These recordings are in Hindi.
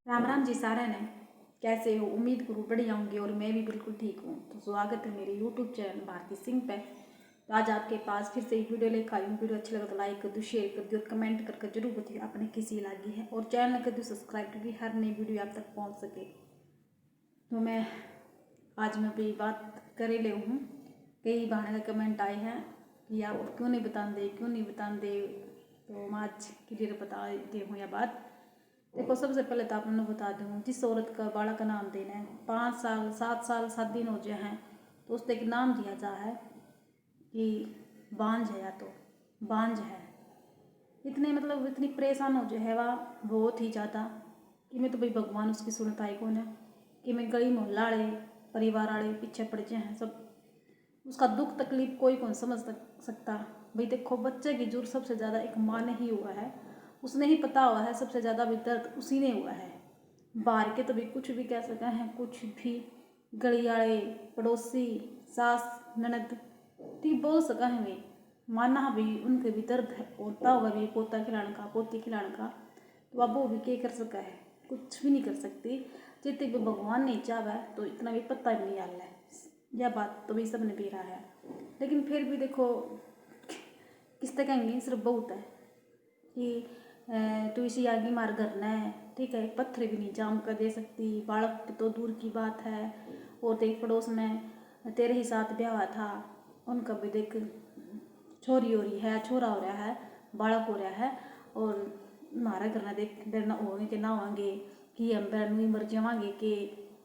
राम राम जी सारे ने। कैसे हो? उम्मीद करूँ बढ़िया होंगे और मैं भी बिल्कुल ठीक हूँ। तो स्वागत है मेरे यूट्यूब चैनल भारती सिंह पे। तो आज आपके पास फिर से एक वीडियो लेकर आई हूँ। वीडियो अच्छी लगे तो लाइक कर दो, शेयर कर दो और कमेंट करके जरूर बताइए आपने किसी लगी है, और चैनल कर दो सब्सक्राइब क्योंकि हर नई वीडियो आप तक पहुँच सके। तो मैं आज मैं भी बात करे ले हूँ। कई बहाने का कमेंट आए हैं कि आप क्यों नहीं बता दे। तो मैं आज क्लियर बता दे हूँ यह बात। देखो, सबसे पहले तो आप लोगों को बता दूँ, जिस औरत का बालक का नाम देना है 5 साल 7 साल 7 दिन हो जाए हैं तो उससे एक नाम दिया जा है कि बांझ है या तो बांझ है। इतनी परेशान हो जाए है वह बहुत ही ज़्यादा कि मैं तो भाई भगवान उसकी सुनता ही कौन है कि मैं गली मोहल्ला वाले परिवार वाले पीछे पड़ जाए हैं सब। उसका दुख तकलीफ कोई कौन समझ सकता। भाई देखो, बच्चे की जरूरत सबसे ज़्यादा एक माँ ने ही हुआ है, उसने ही पता हुआ है सबसे ज़्यादा भी दर्द उसी ने हुआ है। बाहर के तो भी कुछ भी कह सके हैं, कुछ भी गली वाले पड़ोसी सास ननद ठीक बोल सका है मैं, माना भी उनके भी दर्द होता होगा भी पोता खिलाने का पोती खिलाने का। तो अब वो भी क्या कर सका है? कुछ भी नहीं कर सकती। जितने भी भगवान नहीं चाहा है तो इतना भी पता भी नहीं आल है। यह बात तो भी सब ने भी रहा है, लेकिन फिर भी देखो किस तरह कहेंगे, सिर्फ बहुत है कि तू इसी आगे मार करना है, ठीक है, एक पत्थर भी नहीं जाम कर दे सकती। बालक तो दूर की बात है। और देख, पड़ोस में तेरे ही साथ ब्याह हुआ था, उनका भी देख छोरी हो रही है, छोरा हो रहा है, बालक हो रहा है, और मारा करना देख डरना होंगे कि ना होंगे कि हम बहन मर जावांगे कि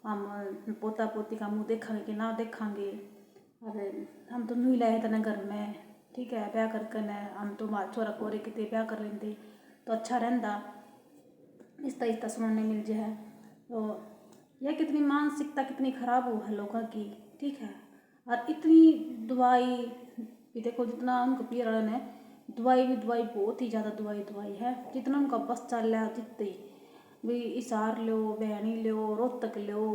हम पोता पोती का मुँह देखांगे कि ना देखांगे। अरे हम तो नहीं लाए थे घर में, ठीक है, ब्याह करके न हम तो मार छोरा कोरे कितने ब्याह कर लेंगे तो अच्छा रहता। इस सुनने मिल जाए तो यह कितनी मानसिकता कितनी खराब हो है लोगों की, ठीक है। और इतनी दवाई भी देखो, जितना उनको पी रहे हैं दवाई भी दवाई बहुत ही ज़्यादा दवाई है। जितना उनका बस चल रहा है जितनी भी इसार लो, बहनी लो, रोहतक लो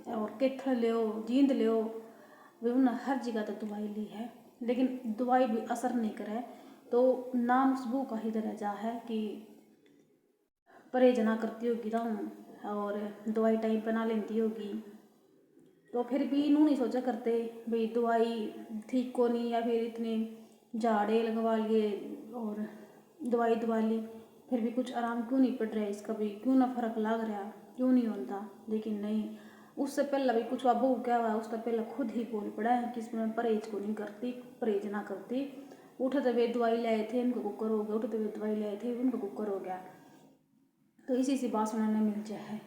और केथल लो, जींद लो, वे उन्हें हर जगह तो दवाई ली है, लेकिन दवाई भी असर नहीं करे। तो नाम उसबू का ही दर्जा है कि परहेज ना करती होगी तो और दवाई टाइम पर ना लेती होगी, तो फिर भी इन्हों नहीं सोचा करते भाई दवाई ठीक को नहीं, या फिर इतने झाड़े लगवा लिए और दवाई दवा ली, फिर भी कुछ आराम क्यों नहीं पड़ रहा है इसका भी, क्यों ना फर्क लग रहा, क्यों नहीं होता। लेकिन नहीं, उससे पहले भी कुछ अब क्या हुआ, उससे पहले खुद ही बोल पड़ा है कि इसमें परहेज को नहीं करती, परहेज ना करती। उठते हुए दवाई लाए थे उनको कुकर हो गया, उठते हुए दवाई लाए थे उनको कुकर हो गया। तो इसी से बात सुनाने मिल जाए है।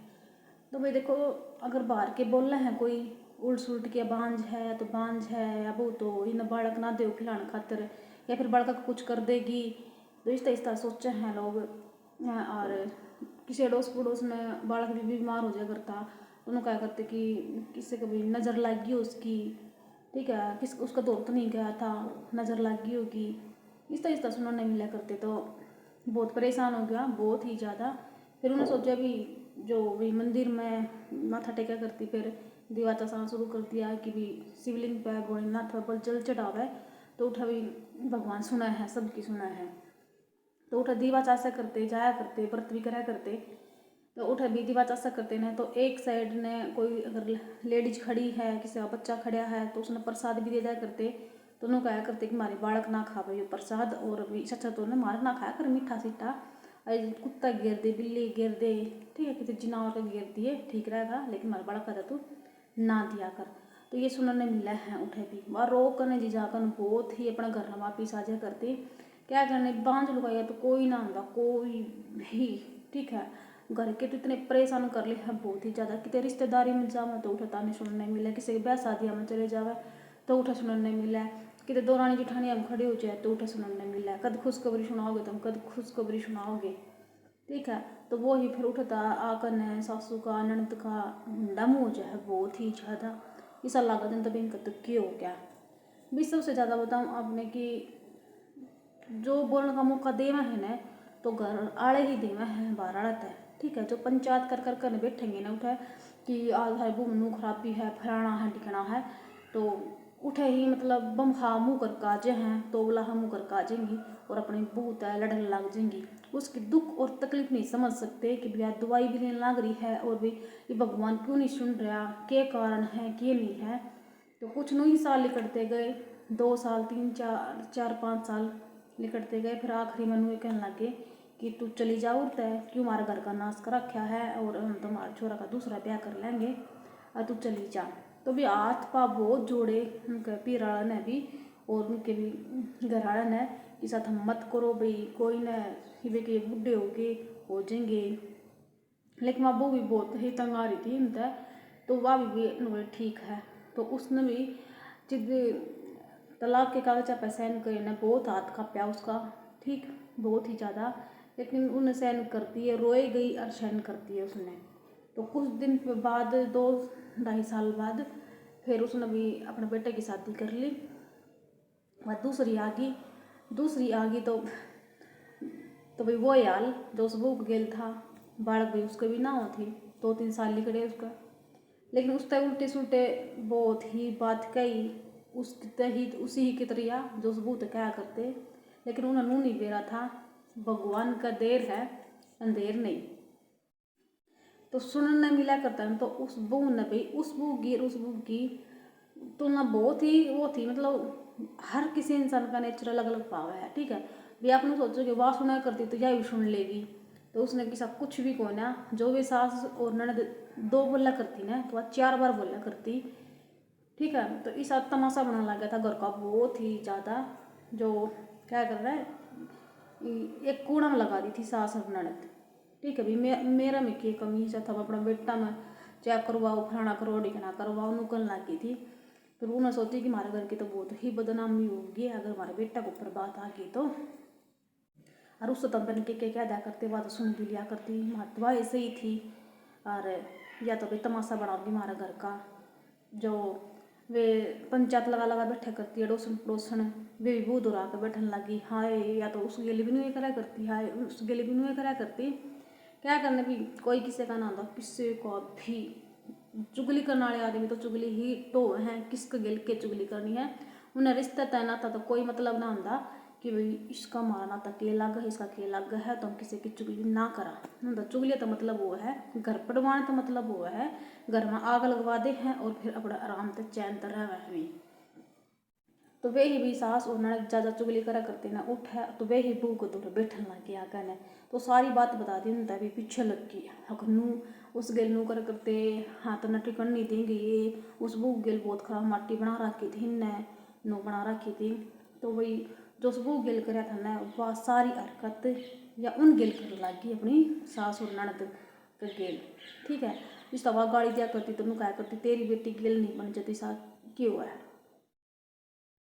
तो भाई देखो, अगर बाहर के बोल रहे हैं कोई उल्ट सुलट के बांझ है तो बांझ है, अब वो तो इन बालक ना दे खिलाने खातर, या फिर बालक कुछ कर देगी, तो इस तरह सोचे हैं लोग। और किसी अड़ोस पड़ोस में बालक भी बीमार हो जाया करता तो उन्होंने क्या करते कि किसी को भी नज़र लग गई उसकी, ठीक है, किस उसका दौर तो नहीं गया था, नज़र लग गई होगी, इस तरह सुनने मिला करते। तो बहुत परेशान हो गया, बहुत ही ज़्यादा। फिर उन्होंने सोचा भी जो भी मंदिर में माथा टेका करती, फिर दीवा चढ़ाना शुरू कर दिया कि भी शिवलिंग पे भोलेनाथ पर जल चढ़ावे। तो उठा भी भगवान सुना है, सबकी सुना है। तो उठा दीवा चासा करते जाया करते, व्रत भी करा करते। तो उठा भी दीवा चासा करते ने तो एक साइड ने कोई अगर लेडीज खड़ी है, किसी का बच्चा खड़ा है तो उसने प्रसाद भी दे जाया करते। तो उन्होंने कहा करते कि हमारे बालक ना खावे ये प्रसाद, और भी सच्चा तो उन्हें मार ना खाया कर मीठा सीठा, कुत्ता घेर दे, बिल्ली घेर दे, ठीक है, किसी जिनावर का घेर दिए ठीक रहेगा, लेकिन हमारा बड़ा कहता तू ना दिया कर। तो ये सुनने मिला है। उठे भी वह रोक करने जी जाकर बहुत ही अपना घर वापिस आ जा करती। क्या करने बांझ लुकाया तो कोई ना आता, कोई भी, ठीक है। घर के तो इतने परेशान कर ले हैं बहुत ही ज़्यादा, कितने रिश्तेदारी में जावे तो उठा ताने सुनने मिला, किसी के ब्याह शादियाँ में चले जावे तो उठा सुनने मिला, कितने दौरानी जिठानी हम खड़े हो जाए तो उठा सुनने मिला, कद खुशखबरी सुनाओगे तुम, कद खुशखबरी सुनाओगे, ठीक है। तो वो ही फिर उठता आकर न सासू का ननद का हुंडा मुँह जो है बहुत ही ज़्यादा इस अल्लाह दिन तभी इनका दुखी हो गया। भी सबसे ज़्यादा बताऊँ आपने कि जो बोलने का मौका देवा है ना तो घर आड़े ही देवा है, बाहर आड़त है, ठीक है। जो पंचायत कर बैठेंगे ना उठे कि आज है वो मनु खराबी है, फलाना है टिकना है, तो उठे ही मतलब बम हा मुँह कर काजे हैं तो बोला हम मुँह कर काजेंगी और अपनी बहुत है लड़ने लग जाएंगी। उसकी दुख और तकलीफ नहीं समझ सकते कि भैया दवाई भी लेने लग रही है और भी ये भगवान क्यों नहीं सुन रहा, क्या कारण है क्या नहीं है। तो कुछ नहीं साल निकलते गए, 2 साल 3 4 4 5 साल निकलते गए। फिर आखिरी में ये कहने लगे कि तू चली जाओ तय क्यों हमारे घर का नाश कर रखा है और हम तुम्हारे छोरा का दूसरा ब्याह कर लेंगे और तू चली जा। तो भी हाथ पा बहुत जोड़े उनके पीरा ने भी और उनके भी घर वाले ने कि साथ हम मत करो भाई, कोई न ये के बुढ़े हो जाएंगे। लेकिन वह भी बहुत ही तंग आ रही थी उनसे, तो वह भी ठीक है। तो उसने भी जिद तलाक के कागज पर साइन करे ना, बहुत हाथ कांपा उसका, ठीक बहुत ही ज़्यादा। लेकिन उन्हें साइन करती है, रोए गई और साइन करती है उसने। तो कुछ दिन बाद 2-2.5 साल बाद फिर उसने भी अपने बेटे की शादी कर ली। वह दूसरी आ गई तो भाई वो हाल जो उस बुक गेल था, बालक भी उसके भी ना हो थी, 2-3 साल निकले उसका। लेकिन उससे उल्टे सुल्टे बहुत ही बात कही उसी ही की तरह जो उस बूत क्या करते। लेकिन उन्होंने नहीं बेरा था, भगवान का देर है अंधेर नहीं। तो सुनने मिला करता है। तो उस बू ने भाई उस बू की तुलना बहुत ही वो थी, मतलब हर किसी इंसान का नेचर अलग अलग पावा है, ठीक है। भी आपने सोचो कि वाह सुना करती तो यह भी सुन लेगी, तो उसने किसा कुछ भी को ना, जो भी सास और ननद 2 बोला करती ना तो वह 4 बार बोला करती, ठीक है। तो इस तमाशा बनाने लगा था घर का बहुत ही ज़्यादा। जो क्या कर रहा है, एक कूड़ा में लगा दी थी सास और ननद, ठीक है। भी मेरा में की कमी से था, अपना बेटा में चेक करवाओ, फलाना करो ढिकना करवाओ, नुकन लगी थी। फिर उन्होंने सोची कि हमारे घर की तो बहुत ही बदनामी होगी अगर हमारे बेटा के ऊपर बात आ गई तो। और उससे तो बन के क्या अदा करते, बात सुन भी लिया करती, महत्वा ऐसे ही थी। और या तो भाई तमाशा बनाओगी हमारा घर का, जो वे पंचायत लगा लगा बैठा करती है, अड़ोसन पड़ोसन वे भी बूढ़ उड़ा कर बैठने लगी, हाय या तो उस गेली भी नहीं करा करती, हाय उस गेली भी नहीं करा करती। क्या करने भी कोई किसी का ना होता, किसी को भी चुगली करने वाले आदमी तो चुगली ही तो है, किसके गिल के चुगली करनी है। उन्हें रिश्ता तय नाता तो कोई मतलब ना होता कि भाई इसका हमारा नाता के लग है इसका के लग है तो हम किसी की चुगली ना करा। चुगली तो मतलब वो है घर पड़वाने, तो मतलब वो है घर में आग लगवा दे हैं और फिर अपना आराम से चैन तर रहे। तो वे ही भी सास और ननद ज़्यादा चुगली करा करते ना, उठ है तो वे ही बहू को दूर बैठने लग गया कहने। तो सारी बात बता दी उनता भी पीछे लग गई हकनू उस गेल नू कर करते, हाँ तो नटी कर नहीं देंगे ये उस बहू गेल बहुत खराब माटी बना रखी थी ने नो बना रखी थी। तो वही जो उस बहू गेल कराया था ना, वह सारी हरकत या उन गेल कर लगी अपनी सास और ननद का गेल, ठीक है। इस तवा गाड़ी दिया करती तो क्या करती, तेरी बेटी गेल नहीं बन जाती सा क्यों है,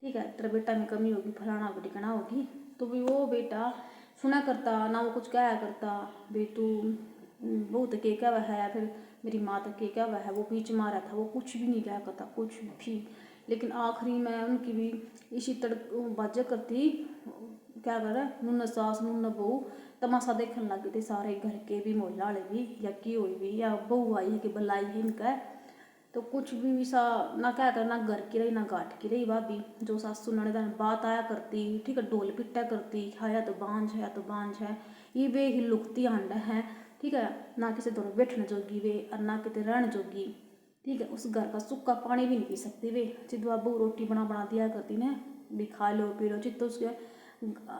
ठीक है, तेरा बेटा में कमी होगी फलाना होगी टिकना होगी। तो भी वो बेटा सुना करता ना, वो कुछ कहा करता भी तू बहुत के क्या वह है, फिर मेरी माँ तक के क्या वह है, वो बीच मारा था, वो कुछ भी नहीं कहा करता कुछ भी। लेकिन आखिरी में उनकी भी इसी तड़क बाजा करती, क्या करे नून सास नून बहू तमाशा देखने लग गए थे सारे घर के भी मोहल्ला वाले भी, या की हुई भी या बहू आई है कि बलाई है इनका। तो कुछ भी सा ना क्या करना, घर की रही ना घाट की रही भाभी, जो सासू ननद बात आया करती, ठीक है, ढोल पिट्टा करती, या तो बांझ है या तो बांझ है, ये वे ही लुकती आंड है, ठीक है। ना किसी दोनों बैठने जोगी वे और ना कितने रहने जोगी, ठीक है। उस घर का सूखा पानी भी नहीं पी सकती वे, चिद बाबू रोटी बना दिया करती ने भी खा लो पी लो, चित तो उसके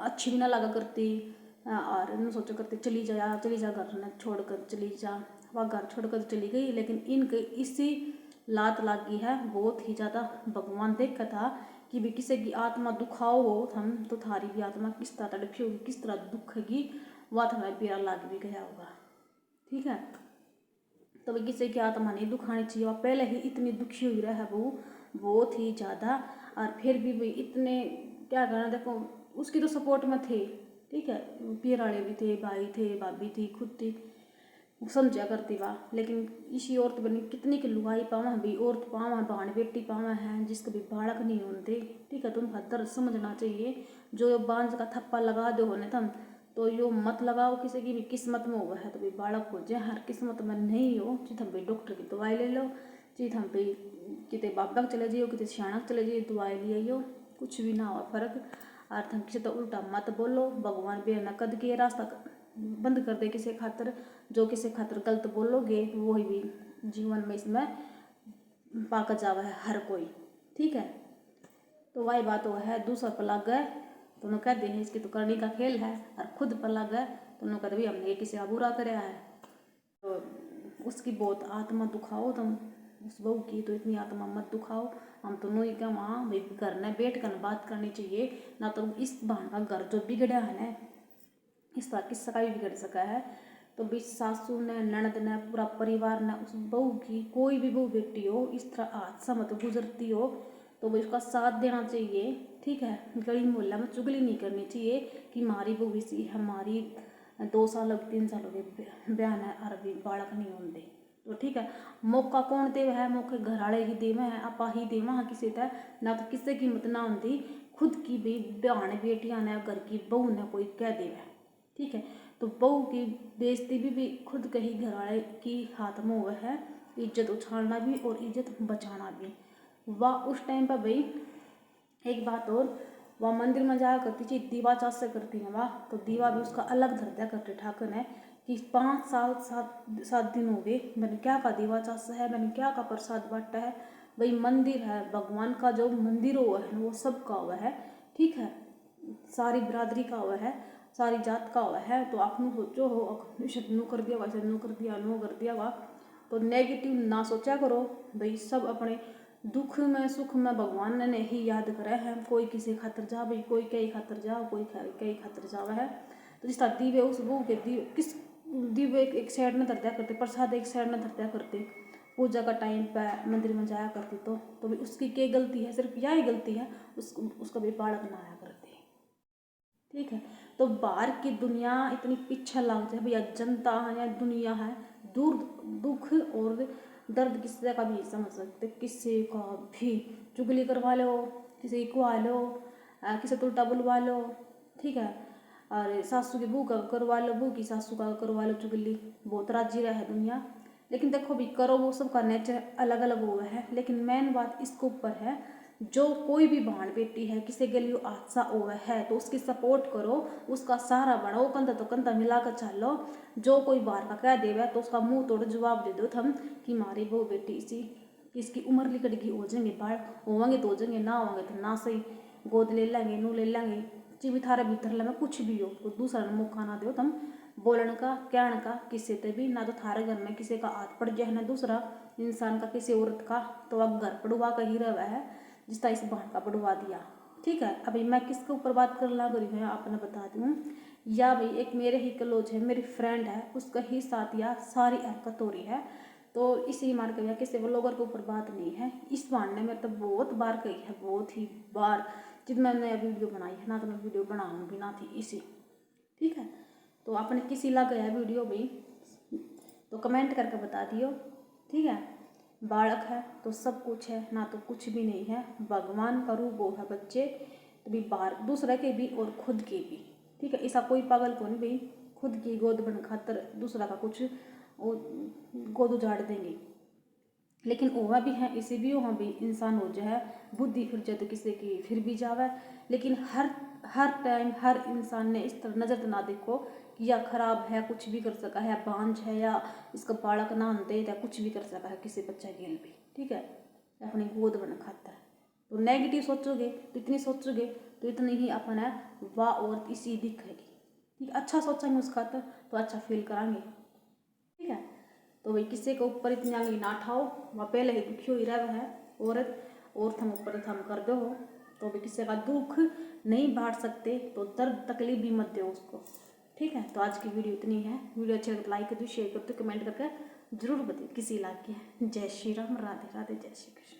अच्छी भी ना लगा करती। और न सोचा करती चली जा घर ने छोड़ कर चली जा, वह घर छोड़ कर चली गई। लेकिन इनके इसी लात लागी है बहुत ही ज़्यादा। भगवान देखा था कि भी किसी की आत्मा दुखाओ हो हम तो थारी भी आत्मा किस तरह तड़पी होगी, किस तरह दुखेगी, वह तुम्हारा बेरा लाग भी गया होगा, ठीक है। तो भाई किसी की आत्मा नहीं दुखानी चाहिए, वह पहले ही इतनी दुखी हुई रहा है वो बहुत ही ज़्यादा। और फिर भी भाई इतने क्या करना, देखो उसकी तो सपोर्ट में थे, ठीक है, पियर वाले भी थे, भाई थे, भाभी थी, खुद थी, समझा करती वाह। लेकिन इसी औरत बनी कितनी की लुगाई पावा भी औरत पावा बहन बेटी पावा है जिसके भी बालक नहीं होते, ठीक है। तुम दर्द समझना चाहिए, जो बांझ का थप्पा लगा दो होने तुम तो यो मत लगाओ, किसी की भी किस्मत में हुआ है तो भाई बालक हो जाए, हर किस्मत में नहीं हो जित भाई डॉक्टर की दवाई ले लो, चीज हम पे किते बाबा चले जाइयो किते सियाणा चले जाइयो दवाई ले आइयो कुछ भी ना हो फर्क। और थम किसी तो उल्टा मत बोलो, भगवान बे न कद के रास्ता बंद कर दे किसी खातर। जो किसी खातर गलत बोलोगे वही भी जीवन में इसमें पाक जावा है हर कोई, ठीक है। तो वही बात वो है, दूसरा पर लग गए तो उन्होंने कहते हैं इसकी तो करनी का खेल है, और खुद पर लग गए तो उन्होंने कहते भाई हमने किसी का बुरा कराया है। तो उसकी बहुत आत्मा दुखाओ तुम, उस बहू की तो इतनी आत्मा मत दुखाओ। हम तो नहीं क्या वहाँ भाई घर ने बैठ कर बात करनी चाहिए ना। तो इस बहन का घर जो बिगड़ा है ना, इस तरह किस्सा का भी बिगड़ सका है। तो भी सासू ने, ननद ने, पूरा परिवार ने उस बहू की, कोई भी बहू बेटी हो इस तरह हादसा मत गुजरती हो तो भाई उसका साथ देना चाहिए, ठीक है। गली मोहल्ला में चुगली नहीं करनी चाहिए कि हमारी बहू इसी हमारी 2 साल 3 साल हो गए बयान है और अभी बालक नहीं होते, तो ठीक है। मौका कौन दे है, मौके घर वाले ही देवे हैं, आपा ही देवा हाँ किसी तय ना। तो किसी की हिम्मत ना होती खुद की भी बहन बेटियां ने, घर की बहू ने कोई कह देवे, ठीक है। तो बहू की बेइज्जती भी खुद कहीं घर वाले की हाथ में हुआ है, इज्जत उछालना भी और इज्जत बचाना भी। वह उस टाइम पर भाई एक बात और, वह मंदिर में जाया करती थी, दीवा चास से करती है वाह, तो दीवा भी उसका अलग धर दिया करते ठाकुर ने कि 5 साल 7 दिन हो गए मैंने क्या का दीवा चास है, मैंने क्या का प्रसाद बांटा है। भाई मंदिर है, भगवान का जो मंदिर हुआ है वो सब का हुआ है, ठीक है। सारी बिरादरी का हुआ है, सारी जात का हुआ है। तो आपने सोचो हो नु कर दिया वैसे नु कर दिया नो कर दिया वाह, तो नेगेटिव ना सोचा करो भाई। सब अपने दुख में सुख में भगवान ने ही याद करे हैं। कोई किसी खातर जा भाई, कोई कई खातर जा, कोई कई खातर जावा है। तो जिस तरह दीवे उस बहू के दीवे किस दीवे एक साइड में धरत्या करते, प्रसाद एक साइड में धरत्या करते, पूजा का टाइम पे मंदिर में जाया करती तो भी उसकी क्या गलती है, सिर्फ यही गलती है उसका भी बालक ना आया करते, ठीक है। तो बाहर की दुनिया इतनी पीछे लग जाए भैया, जनता है या दुनिया है, दूर दुख और दर्द किसी का भी नहीं समझ सकते। किसी का भी चुगली करवा लो, किसी को आ लो, किसी तो उल्टा बुलवा लो, ठीक है। और सासू की बहू का करवा लो, बहू की सासू का करवा लो चुगली, बहुत राजी रहा है दुनिया। लेकिन देखो भी करो, वो सबका नेचर अलग अलग हुआ है। लेकिन मेन बात इसके ऊपर है, जो कोई भी बहन बेटी है किसी के लिए हादसा हुआ है तो उसकी सपोर्ट करो, उसका सहारा बनो, कंधा तो कंधा मिलाकर चलो। जो कोई बाहर का कह देवे तो उसका मुंह तोड़ जवाब दे दो तुम कि हमारी बहू बेटी इसी इसकी उम्र लिकड़गी हो जाएंगे, बाढ़ होंगे तो हो जाएंगे, ना होंगे तो ना सही, गोद ले लेंगे नू ले लेंगे, भी थारे भीतर लगे कुछ भी हो तो दूसरा ने मौका ना दो तुम बोलने का कहने का किसी से भी ना। तो थारे घर में किसी का हाथ पड़ जाए ना दूसरा इंसान का किसी औरत का, तो अब घर पड़वा का ही रहा है जिस तरह इस बहन का बढ़वा दिया, ठीक है। अभी मैं किसके ऊपर बात कर लग रही हूँ आपने बता दूँ, या भाई एक मेरे ही क्लोज है, मेरी फ्रेंड है, उसका ही साथ या सारी हरकत हो रही है। तो इसी मार के किसी ब्लॉगर के ऊपर बात नहीं है। इस बहन ने मेरे तो बहुत बार कही है, बहुत ही बार, जब मैंने वीडियो बनाई है ना तो मैं वीडियो बनाऊँगी ना थी इसी, ठीक है। तो आपने किसी लग गया वीडियो भी तो कमेंट करके बता दियो, ठीक है। बालक है तो सब कुछ है ना, तो कुछ भी नहीं है। भगवान का रूप वो है बच्चे, तो भी बाहर दूसरे के भी और खुद के भी, ठीक है। ऐसा कोई पागल को नहीं भाई खुद की गोद बन खातर दूसरा का कुछ गोद उजाड़ देंगे। लेकिन वह भी है, इसी भी वहाँ भी इंसान हो जाए बुद्धि फिर जाए तो किसी की फिर भी जावे। लेकिन हर टाइम हर इंसान ने इस तरह नज़र ना देखो कि या खराब है कुछ भी कर सका है, बांझ है या इसका बालक ना दे या कुछ भी कर सका है किसी बच्चा के लिए भी, ठीक है। अपनी गोद बना खाता है तो नेगेटिव सोचोगे तो इतनी सोचोगे तो इतनी ही अपन है वाह और इसी दिखेगी, ठीक। अच्छा सोचेंगे उस खातर तो अच्छा फील कराएंगे, ठीक है। तो भाई किसी के ऊपर इतनी आंगली ना उठाओ, वह पहले ही दुखी हुई रहा है औरत और थम ऊपर थम कर दो हो। तो भी किसी का दुख नहीं बांट सकते तो दर्द तकलीफ भी मत दो उसको, ठीक है। तो आज की वीडियो इतनी है। वीडियो अच्छी लगे तो लाइक कर दो, शेयर कर दो, कमेंट करके जरूर बताइए किसी इलाके की है। जय श्री राम, राधे राधे, जय श्री कृष्ण।